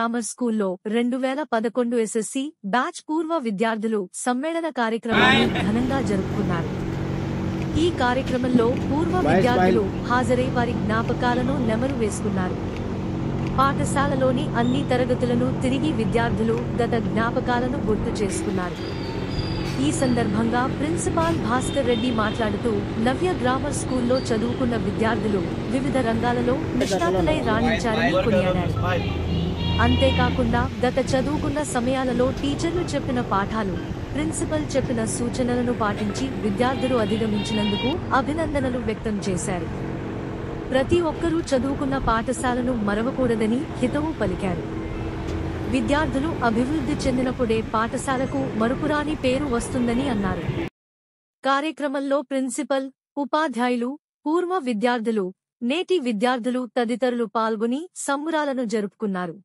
Grammar స్కూల్లో 2011 SSC batch పూర్వ విద్యార్థులు సమ్మేళన కార్యక్రమాన్ని ఘనంగా జరుపుకున్నారు. ఈ కార్యక్రమంలో పూర్వ విద్యార్థులు హాజరై వారి జ్ఞాపకాలను నెమరు వేసుకున్నారు. పాఠశాలలోని అన్ని తరగతులను తిరిగి విద్యార్థులు గత జ్ఞాపకాలను గుర్తు చేసుకున్నారు. ఈ సందర్భంగా ప్రిన్సిపాల్ భాస్కర్ రెడ్డి మాట్లాడుతూ నవ్య గ్రామర్ స్కూల్లో చదువుకున్న విద్యార్థులు వివిధ రంగాలలో నిష్ణాతులై రాణించారని కొనియాడారు. అంతేకాకుండా గత చదువుకున్న సమయాలలో టీచర్లు చెప్పిన పాఠాలు, ప్రిన్సిపల్ చెప్పిన సూచనలను పాటించి విద్యార్థులు అధిగమించినందుకు అభినందనలు వ్యక్తం చేశారు. ప్రతి ఒక్కరూ చదువుకున్న పాఠశాలను మరవకూడదని హితవు పలికారు. విద్యార్థులు అభివృద్ధి చెందినప్పుడే పాఠశాలకు మరుపురాని పేరు వస్తుందని అన్నారు. కార్యక్రమంలో ప్రిన్సిపల్, ఉపాధ్యాయులు, పూర్వ విద్యార్థులు, నేటి విద్యార్థులు తదితరులు పాల్గొని సంబురాలను జరుపుకున్నారు.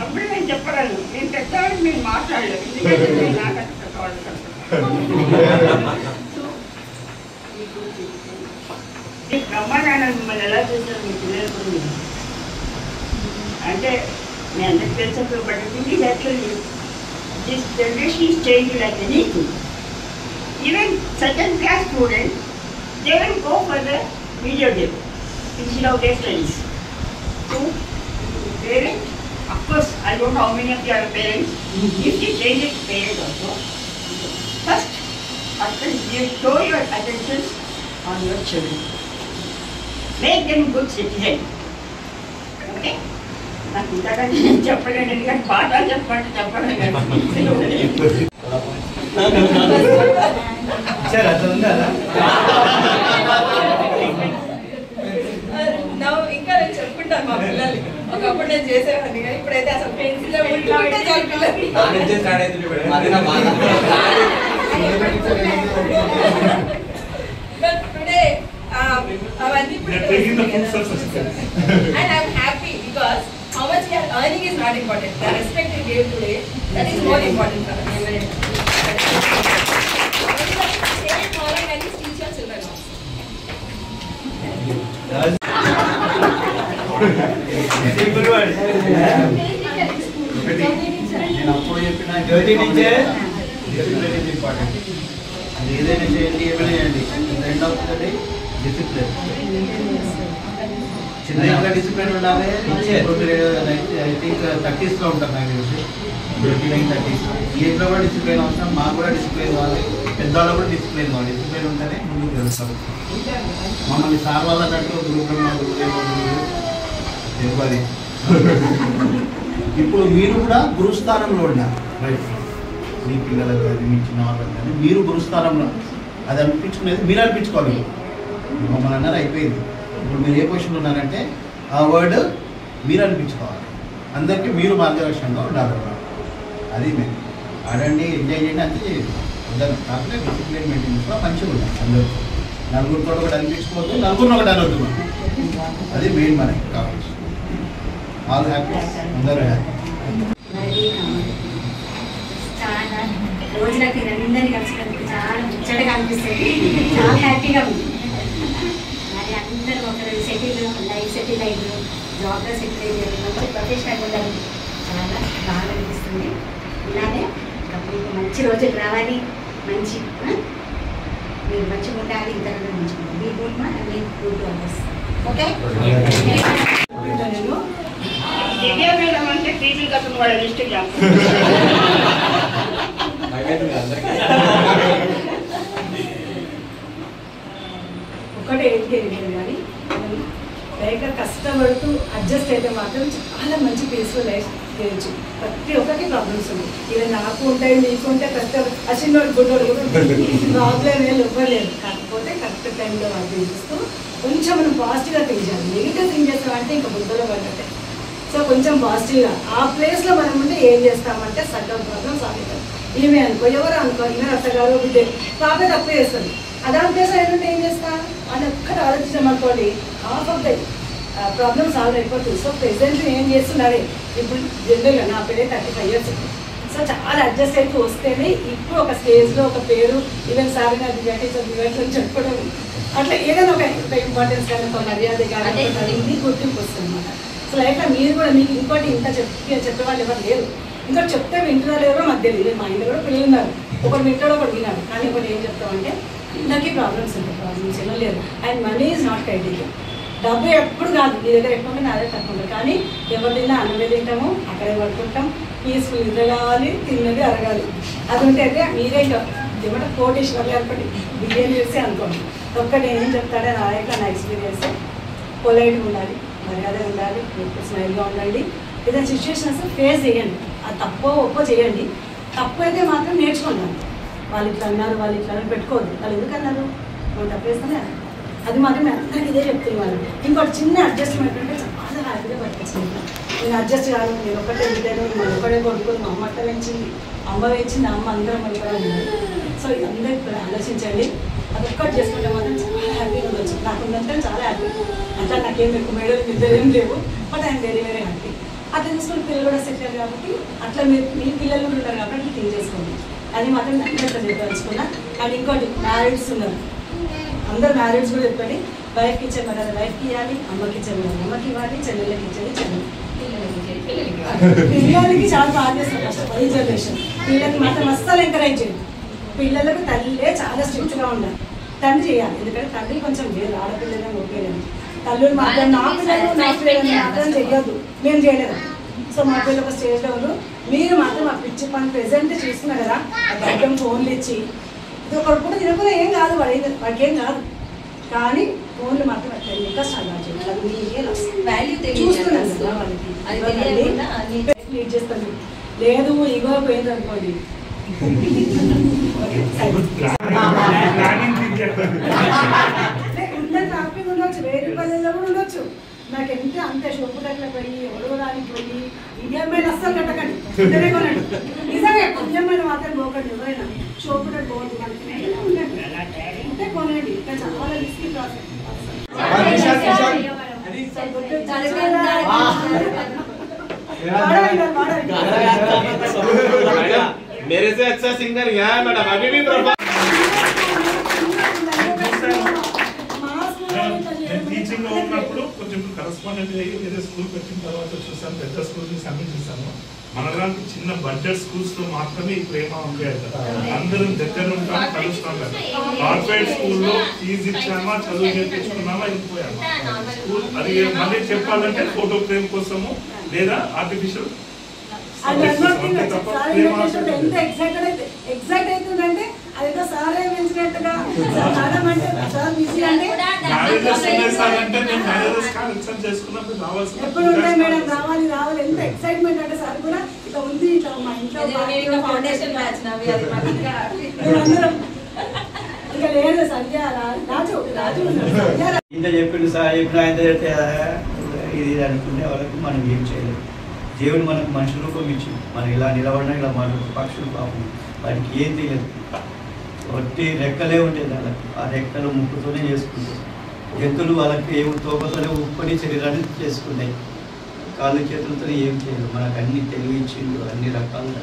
అప్పుడు నేను చెప్పగలను, నేను పెద్దవాళ్ళు మీరు మాట్లాడలేదు, బ్రహ్మాండ మిమ్మల్ని ఎలా చేశారు మీ పిల్లలు కూడా అంటే మీ అందరికి తెలిసినప్పుడు but thing is actually this generation is change like anything. Even second class student they will go for the video game instead of their studies. So parents, of course, I don't know how many of you are parents. If you change it, parents also. First, you show your attention on your children. Make them good citizens. Okay? నాకు ఇంతగా నేను చెప్పలేను, ఎందుకంటే బాగా చెప్పండి చెప్పలేదు. ఇంకా నేను చెప్పుకుంటాను మా పిల్లల్ని, ఒకప్పుడు నేను చేసేవాడిని కానీ ఇప్పుడైతే అసలు పెన్సిల్ టుడే అవన్నీ and I'm happy because how much we are earning is not important. The respect we gave today, that is more important for us. Same following and teach your children also. నేను అప్పుడు చెప్పిన duty నుంచే discipline is important. ఏదైనా చేయండి, ఏమైనా చేయండి, end of the day discipline చిన్న discipline ఉండాలి. ఇప్పుడు మీరు ఐ థింక్ 30s లో ఉంటారు నాకు తెలిసి, 29, 30s. ఈ ఏజ్లో కూడా డిసిప్లిన్ అవసరం. మాకు కూడా డిసిప్లిన్ కావాలి, పెద్దవాళ్ళు కూడా డిసిప్లిన్ కావాలి. డిసిప్లిన్ ఉంటేనే ముందుకు వెళ్తాం. మమ్మల్ని సార్ వాళ్ళకంటూ గురుబ్రహ్మ గురుదేవ తెలియదు. ఇప్పుడు మీరు కూడా గురుస్థానంలో ఉన్నారు. రైట్, మీ పిల్లలకు కానీ మీ చిన్న వాళ్ళకి కానీ మీరు గురుస్థానంలో అది అనిపించుకునేది మీరు అనిపించుకోవాలి. మమ్మల్ని అన్నారు అయిపోయింది. ఇప్పుడు మీరు ఏ పొజిషన్లో ఉన్నారంటే ఆ వర్డ్ మీరు అనిపించుకోవాలి. అందరికీ మీరు మార్గదర్శనంగా ఉండాలి. అది మేము ఆడండి, ఎంజాయ్ చేయండి, అంతే చేయండి. అందరూ కాకపోతే డిసిప్లిన్ మెయింటైన్ కూడా మంచిగా ఉండాలి. అందరూ నలుగురితో ఒకటి అనిపించుకోవద్దు, నలుగురిని ఒకటి అనొద్దు. అది మెయిన్ మనకి కావాలి. ఆల్ హ్యాపీ, అందరూ హ్యాపీ. చాలా రోజులకి అందరినీ కలిసినందుకు చాలా ముచ్చటగా అనిపిస్తుంది. చాలా హ్యాపీగా ఉంది. మరి అందరూ ఒకరు సెటిల్ లైఫ్ సెటిల్ అయ్యారు, జాబ్లో సెటిల్ అయ్యారు, మంచి ప్రొఫెషనల్ ఉండాలి. చాలా బాగా అనిపిస్తుంది. ఇలానే మీకు మంచి రోజులు రావాలి, మంచి మీరు మంచిగా ఉండాలి, ఇతరులు మంచిగా ఉండాలి. మీ గుడ్ మా మీ గుడ్ అవర్స్. ఓకే, దివ్య మేడం అంటే టీవీ కట్టిన వాళ్ళ లిస్ట్ ఒకటే ఏంటి కానీ లైక్ కష్టపడుతూ అడ్జస్ట్ అయితే మాత్రం చాలా మంచి పీస్ఫుల్ లైఫ్ చేయొచ్చు. ప్రతి ఒక్కరికి ప్రాబ్లమ్స్ ఉన్నాయి. ఇవి నాకు ఉంటాయి, మీకు ఉంటాయి. కష్టం అచ్చినోడు గుడ్డోడు కూడా ప్రాబ్లం ఏం ఇవ్వలేదు. కాకపోతే కరెక్ట్ టైంలో వాళ్ళు చూస్తూ కొంచెం మనం పాజిటివ్గా థింక్ చేయాలి. నెగిటివ్ థింక్ చేస్తామంటే ఇంకా బుద్ధలో పడ్డట్టే. సో కొంచెం పాజిటివ్గా ఆ ప్లేస్లో మనం ఉంటే ఏం చేస్తామంటే సగం ప్రాబ్లమ్ సాల్వ్ అవుతాం. ఈమె అనుకో, ఎవరు అనుకో, ఈమె అత్తగారు బిడ్డే పాపే తప్పు చేస్తుంది. అదాని ప్లేస్ ఏంటంటే ఏం చేస్తా అని ఒక్కటి ఆలోచించామనుకోండి, half of the problem solve అయిపోతుంది. సో ప్రెసెంట్ ఏం చేస్తున్నారే ఇప్పుడు జనరల్గా నా పేరే 35 years. సో చాలా అడ్జస్ట్ అయితే వస్తేనే ఇప్పుడు ఒక స్టేజ్లో ఒక పేరు ఈవెన్ సార్ అది గట్టి చెప్పడం అట్లా ఏదైనా ఒక ఇంపార్టెన్స్ కానీ ఒక మర్యాద కానీ ఇది గుర్తింపు వస్తుంది అన్నమాట. సో లైఫ్లో మీరు కూడా మీకు ఇంకోటి ఇంత చెప్పేవాళ్ళు ఎవరు లేరు. ఇంకోటి చెప్తే వింటున్నారు ఎవరో మాకు తెలియదు. మా ఇంట్లో కూడా పిల్లలు ఉన్నారు, ఒకరు వింటాడు ఒకటి వినాడు. కానీ ఒకటి ఏం చెప్తామంటే అందరికీ ప్రాబ్లమ్స్ ఉంటాయి, ప్రాబ్లమ్స్ ఏమో లేదు. And money is not criteria. డబ్బు ఎప్పుడు కాదు, మీ దగ్గర ఎక్కువ ఉంటే నా దగ్గర తక్కువ ఉంటుంది. కానీ ఎవరు తిన్నా అన్నమే తింటాము, అక్కడే పడుకుంటాం. పీస్ఫుల్ నిద్ర కావాలి, తిన్నది అరగాలి. అది ఉంటే అయితే మీరే ఏమంటే కోటేశ్వర్లు అనుకోండి, బిర్యానీ వేస్తే అనుకోండి. ఒక్కటి ఏం చెప్తాడే నా యొక్క నా ఎక్స్పీరియన్స్ పొలైట్గా ఉండాలి, మర్యాద ఉండాలి, స్మైల్గా ఉండండి. ఏదైనా సిచ్యువేషన్స్ ఫేస్ చేయండి. అది తప్పో ఒప్పో చేయండి. తప్పు అయితే మాత్రం నేర్చుకోండి. వాళ్ళు ఇట్లా అన్నారు, వాళ్ళు ఇట్లా పెట్టుకోవద్దు. వాళ్ళు ఎందుకు అన్నారు, వాళ్ళు తప్పు వేస్తానే అది మాత్రం అందరికీ ఇదే చెప్తున్నాను. ఇంకోటి చిన్న అడ్జస్ట్మెంట్ అంటే చాలా హ్యాపీగా పట్టుకొచ్చింది. నేను అడ్జస్ట్ కాదు, నేను ఒక్కటే బిడ్డను, మన ఒక్కడే కొడుకుని, మా అమ్మ అట్ట పెంచింది, అమ్మ పెంచింది, అమ్మ అందరం మనగా ఉన్నారు. సో అందరూ ఇప్పుడు ఆలోచించండి. అదొక్కటి చేసుకుంటే మాత్రం చాలా హ్యాపీగా ఉండొచ్చు. నాకు ఉందంటే చాలా హ్యాపీ. అట్లా నాకేం ఎక్కువ మేడలు నిద్ర ఏం లేవు, but I'm very very happy. అట్లా చూసుకుని పిల్లలు కూడా సెట్ అయ్యారు కాబట్టి అట్లా మీ పిల్లలు కూడా ఉంటారు కాబట్టి థింక్ చేసుకోండి. అది మాత్రం అట్లా చెప్పదలుచుకున్నా. అండ్ ఇంకోటి మ్యారీడ్స్ ఉన్నారు, అందరు మ్యారేజ్ కూడా చెప్పండి. వైఫ్కి ఇచ్చే మర్యాద వైఫ్కి ఇవ్వాలి, అమ్మకి ఇచ్చే మర్యాద అమ్మకి ఇవ్వాలి, చెల్లెళ్ళకి ఇచ్చేది చెల్లెలు. పిల్లలకి చాలా బాగా చేస్తారు ఫస్ట్ ఈ జనరేషన్. పిల్లలకి మాత్రం అస్సలు ఎంకరేజ్ చేయండి. పిల్లలకు తల్లిలే చాలా స్ట్రిక్ట్గా ఉండాలి, తండ్రి చేయాలి. ఎందుకంటే తండ్రి కొంచెం లేదు, ఆడపిల్లలే ఓకేలేదు. తల్లులు మాత్రం నా పిల్లలు మాత్రం చెయ్యొద్దు, మేము చేయలేదు. సో మా పిల్లలు ఒక స్టేజ్లో ఉన్నారు. మీరు మాత్రం ఆ పిచ్చి పని ప్రెజెంట్ చూస్తున్నారు కదా, ఆ దగ్గర ఫోన్లు ఇచ్చి ఇది ఒకటి కూడా తినకుండా ఏం కాదు, వాడికి ఏం కాదు. కానీ ఫోన్లు మాత్రం ఇంకా స్టార్ట్ చేయాలి. చూస్తున్నాను కదా వాళ్ళకి లీడ్ చేస్తాను. లేదు ఇగో పోయింది అనుకోండి, ఉన్నది హ్యాపీగా ఉండొచ్చు, వేరే పల్లెల్లో కూడా ఉండొచ్చు. నాకు ఎంత అంత షోపుటట్ల పోయి ఎవరో దానికి పోయి ఈఎంఐ అస్సలు కట్టకండి, ఇంటనే కొనండి. నిజంగా ఈఎంఐ మాత్రం పోకండి. ఎవరైనా షోపుటట్ పోవద్దు, ఉండండి అంటే కొనండి. ఇంకా చాలా రిస్కీ ప్రాసెస్. मेरे से अच्छा सिंगर यहाँ है मैडम, अभी भी प्रभाव టీచింగ్లో ఉన్నప్పుడు కొంచెం కరస్పాండెంట్ అయ్యి వేరే స్కూల్కి వచ్చిన తర్వాత చూసాను, పెద్ద స్కూల్ చూసి అన్ని చూసాను. మనలాంటి చిన్న బడ్జెట్ స్కూల్స్ లో మాత్రమే ఈ ప్రేమ ఉండేది కదా. అందరం దగ్గర ఉంటాం, కలుస్తాం కదా. కార్పొరేట్ స్కూల్లో ఫీజు ఇచ్చామా, చదువు నేర్పించుకున్నామా, వెళ్ళిపోయామా. స్కూల్ అది మళ్ళీ చెప్పాలంటే ఫోటో ఫ్రేమ్ కోసము లేదా ఆర్టిఫిషియల్ ఎంత ఎగ్జైట్ అవుతుందంటే అదేదో సారే పెంచినట్టుగా మేడం అంటే సార్ బిజీ అంటే ఎప్పుడు ఉంటాయి మేడం, రావాలి రావాలి, ఎంత ఎక్సైట్మెంట్ అంటే సార్ కూడా ఇట్లా ఉంది, ఇట్లా మా ఇంట్లో ఇంకా లేదు సంధ్య రాజు రాజు ఇంత చెప్పిండు సార్ చెప్పిన ఆయన ఇది అనుకునే వాళ్ళకి మనం ఏం చేయలేదు. దేవుడు మనకు మనిషి రూపం ఇచ్చింది, మనం ఇలా నిలబడినా ఇలా మన పక్షులు పాపం వాటికి ఏం తెలియదు, ఒట్టి రెక్కలే ఉండేది వాళ్ళకి. ఆ రెక్కలు ముక్కుతోనే చేసుకుంటాయి. జంతువులు వాళ్ళకి ఏమి తోకతోనే ఉప్పుని శరీరాన్ని చేసుకున్నాయి, కాళ్ళు చేతులతో ఏం చేయలేదు. మనకు అన్ని తెలివి ఇచ్చిండు, అన్ని రకాలుగా.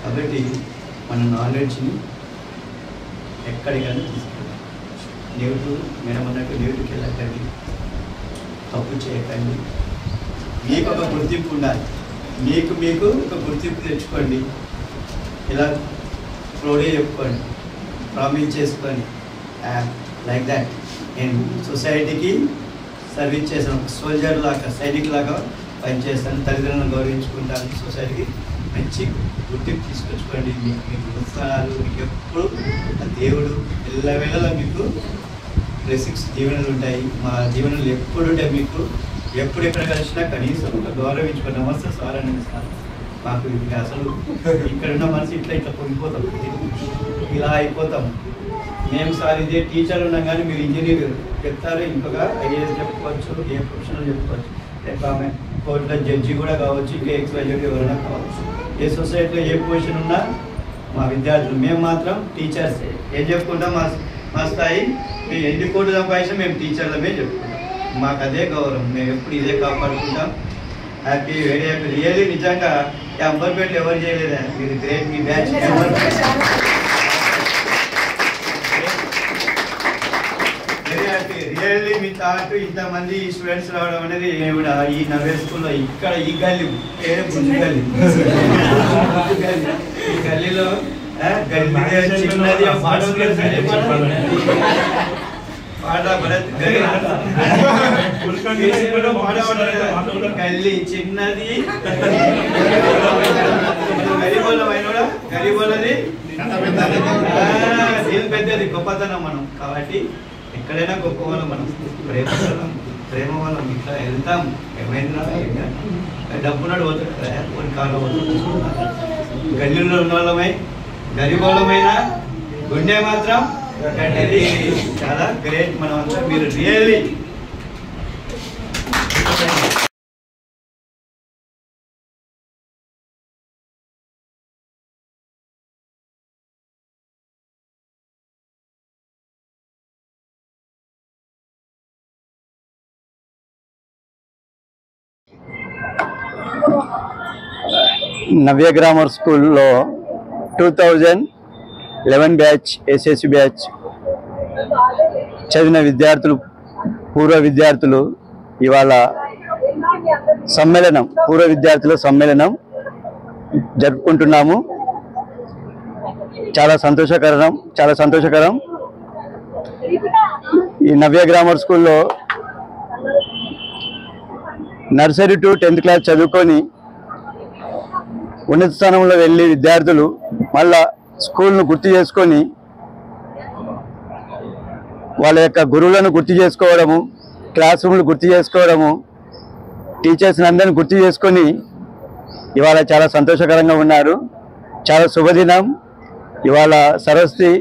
కాబట్టి మన నాలెడ్జ్ని ఎక్కడికైనా తీసుకెళ్ళాలి. నేటివ్ మేడం అన్నట్టు నేటివ్కి వెళ్ళకండి, తప్పు చేయకండి. మీకు ఒక గుర్తింపు ఉండాలి, మీకు ఒక గుర్తింపు తెచ్చుకోండి. ఇలా ఫ్లోడే చెప్పుకోండి, ప్రామిస్ చేసుకోండి. లైక్ దాట్ నేను సొసైటీకి సర్వీస్ చేశాను, సోల్జర్ లాగా, సైనిక్ లాగా పనిచేస్తాను, తల్లిదండ్రులను గౌరవించుకుంటాను, సొసైటీకి మంచి గుర్తింపు తీసుకొచ్చుకోండి. మీకు ఉత్సాహాలు, మీకు ఎప్పుడు దేవుడు ఎల్లవేళలా మీకు బ్లెస్సింగ్స్ దీవెనలు ఉంటాయి. మా దీవెనలు ఎప్పుడు ఉంటాయి. మీకు ఎప్పుడెక్కడ కలిసినా కనీసం ఒక గౌరవించుకో, నమస్తే సార్ అని సార్. మాకు ఇది అసలు ఇక్కడున్న మనసు ఇట్లా పొంగిపోతాం, ఇలా అయిపోతాం. మేము సార్ ఇదే టీచర్ ఉన్నాం కానీ మీరు ఇంజనీర్ చెప్తారు, ఇంకొక ఐఏఎస్ చెప్పుకోవచ్చు, ఏ ప్రొఫెషనల్ చెప్పుకోవచ్చు, రేపు ఆమె కోర్టులో జడ్జి కూడా కావచ్చు, ఇంకా ఎక్స్వైజెడ్ ఎవరైనా కావచ్చు. ఏ సొసైటీలో ఏ పొజిషన్ ఉన్నా మా విద్యార్థులు, మేము మాత్రం టీచర్స్ ఏం చెప్పుకుంటాం, మా స్థాయి మేము ఎన్ని కోట్లు సంపాదించినా మేము టీచర్లమే చెప్పుకుంటాం. మాకు అదే గౌరవం, మేము ఎప్పుడు ఇదే కాపాడుకుంటాం. Happy, very happy. రియల్లీ నిజంగా ఈ అంబర్పేటలో ఎవరు చేయలేదా, మీరు గ్రేట్. మీ బ్యాచ్ వెరీ హ్యాపీ. రియల్లీ మీ థాట్ ఇంతమంది స్టూడెంట్స్ రావడం అనేది కూడా ఈ నవ్వే స్కూల్లో ఇక్కడ ఈ గల్లీ బుజ్జి గల్లీ, ఈ గల్లీలో చిన్నది గల్లీ చిన్నది, గరీబోళ్ళది దీని పెద్దది గొప్పతనం మనం. కాబట్టి ఎక్కడైనా గొప్ప వాళ్ళం మనం, ప్రేమ వాళ్ళం. ఇట్లా వెళ్తాం, ఏమైందా డబ్బున్నాడు పోతాడు కదా, కొన్ని కాళ్ళు పోతాడు. గల్లీలో ఉన్న వాళ్ళమై గరీబోళ్ళమైనా గుండె మాత్రం చాలా గ్రేట్ మనం అంతా. మీరు రియల్లీ నవ్య గ్రామర్ స్కూల్లో 2011 బ్యాచ్ ఎస్ఎస్సి బ్యాచ్ చదివిన విద్యార్థులు, పూర్వ విద్యార్థులు ఇవాళ సమ్మేళనం, పూర్వ విద్యార్థుల సమ్మేళనం జరుపుకుంటున్నాము. చాలా సంతోషకరం. ఈ నవ్య గ్రామర్ స్కూల్లో నర్సరీ టు 10th క్లాస్ చదువుకొని ఉన్నత స్థానంలో వెళ్ళి విద్యార్థులు మళ్ళా స్కూల్ను గుర్తు చేసుకొని వాళ్ళ యొక్క గురువులను గుర్తు చేసుకోవడము, క్లాస్ రూమ్లు గుర్తు చేసుకోవడము, టీచర్స్ని అందరిని గుర్తు చేసుకొని ఇవాళ చాలా సంతోషకరంగా ఉన్నారు. చాలా శుభదినం. ఇవాళ సరస్వతి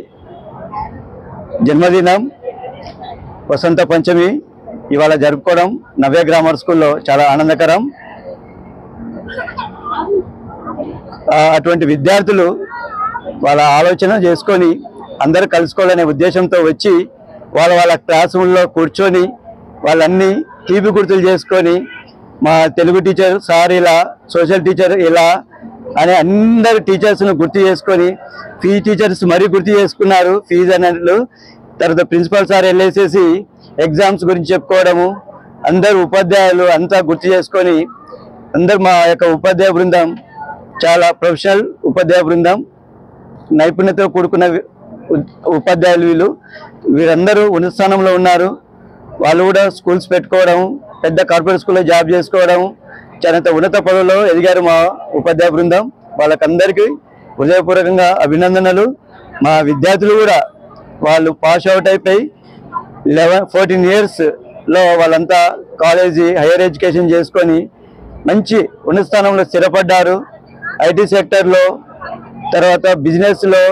జన్మదినం, వసంత పంచమి ఇవాళ జరుపుకోవడం నవ్య గ్రామర్ స్కూల్లో చాలా ఆనందకరం. అటువంటి విద్యార్థులు వాళ్ళ ఆలోచన చేసుకొని అందరూ కలుసుకోవాలనే ఉద్దేశంతో వచ్చి వాళ్ళ క్లాస్ రూమ్లో కూర్చొని వాళ్ళన్నీ తీపి గుర్తులు చేసుకొని మా తెలుగు టీచర్ సార్ ఇలా, సోషల్ టీచర్ ఇలా అని అందరు టీచర్స్ను గుర్తు చేసుకొని, ఫీజు టీచర్స్ మరీ గుర్తు చేసుకున్నారు ఫీజు అన్నట్లు. తర్వాత ప్రిన్సిపల్ సార్ వెళ్ళేసేసి ఎగ్జామ్స్ గురించి చెప్పుకోవడము, అందరు ఉపాధ్యాయులు అంతా గుర్తు చేసుకొని అందరు మా యొక్క ఉపాధ్యాయ బృందం చాలా ప్రొఫెషనల్ ఉపాధ్యాయ బృందం, నైపుణ్యతతో కూడుకున్న ఉపాధ్యాయులు వీరందరూ ఉన్నత స్థానంలో ఉన్నారు. వాళ్ళు కూడా స్కూల్స్ పెట్టుకోవడం, పెద్ద కార్పొరేట్ స్కూల్లో జాబ్ చేసుకోవడం, చాలా ఉన్నత పదవుల్లో ఎదిగారు మా ఉపాధ్యాయ బృందం. వాళ్ళకందరికీ హృదయపూర్వకంగా అభినందనలు. మా విద్యార్థులు కూడా వాళ్ళు పాస్ అవుట్ అయిపోయి 14 yearsలో వాళ్ళంతా కాలేజీ హైయర్ ఎడ్యుకేషన్ చేసుకొని మంచి ఉన్నత స్థానంలో స్థిరపడ్డారు. ఐటీ సెక్టర్లో, తర్వాత బిజినెస్లో,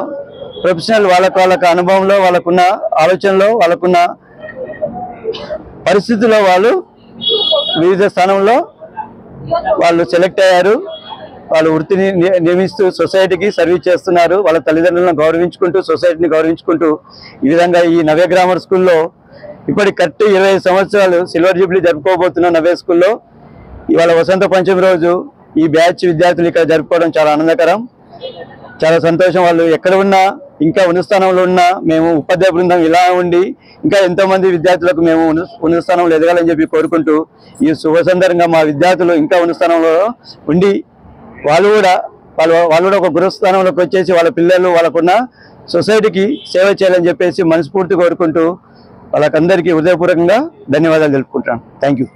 ప్రొఫెషనల్ వాళ్ళకు అనుభవంలో, వాళ్ళకున్న ఆలోచనలో, వాళ్ళకున్న పరిస్థితుల్లో వాళ్ళు వివిధ స్థానంలో వాళ్ళు సెలెక్ట్ అయ్యారు. వాళ్ళు వృత్తిని నియమిస్తూ సొసైటీకి సర్వీస్ చేస్తున్నారు. వాళ్ళ తల్లిదండ్రులను గౌరవించుకుంటూ, సొసైటీని గౌరవించుకుంటూ ఈ విధంగా ఈ నవ్య గ్రామర్ స్కూల్లో ఇప్పటికి కరెక్ట్ 25 సంవత్సరాలు సిల్వర్ జూబ్లీ జరుపుకోబోతున్న నవ్య స్కూల్లో ఇవాళ వసంత పంచమి రోజు ఈ బ్యాచ్ విద్యార్థులు ఇక్కడ జరుపుకోవడం చాలా ఆనందకరం, చాలా సంతోషం. వాళ్ళు ఎక్కడ ఉన్నా, ఇంకా ఉన్నత స్థానంలో ఉన్నా మేము ఉపాధ్యాయ బృందం ఇలా ఉండి ఇంకా ఎంతోమంది విద్యార్థులకు మేము ఉన్నత స్థానంలో ఎదగాలని చెప్పి కోరుకుంటూ ఈ శుభ సందర్భంగా మా విద్యార్థులు ఇంకా ఉన్నత స్థానంలో ఉండి వాళ్ళు కూడా ఒక గురుస్థానంలోకి వచ్చేసి వాళ్ళ పిల్లలు వాళ్ళకున్న సొసైటీకి సేవ చేయాలని చెప్పేసి మనస్ఫూర్తి కోరుకుంటూ వాళ్ళకందరికీ హృదయపూర్వకంగా ధన్యవాదాలు తెలుపుకుంటాను. Thank you.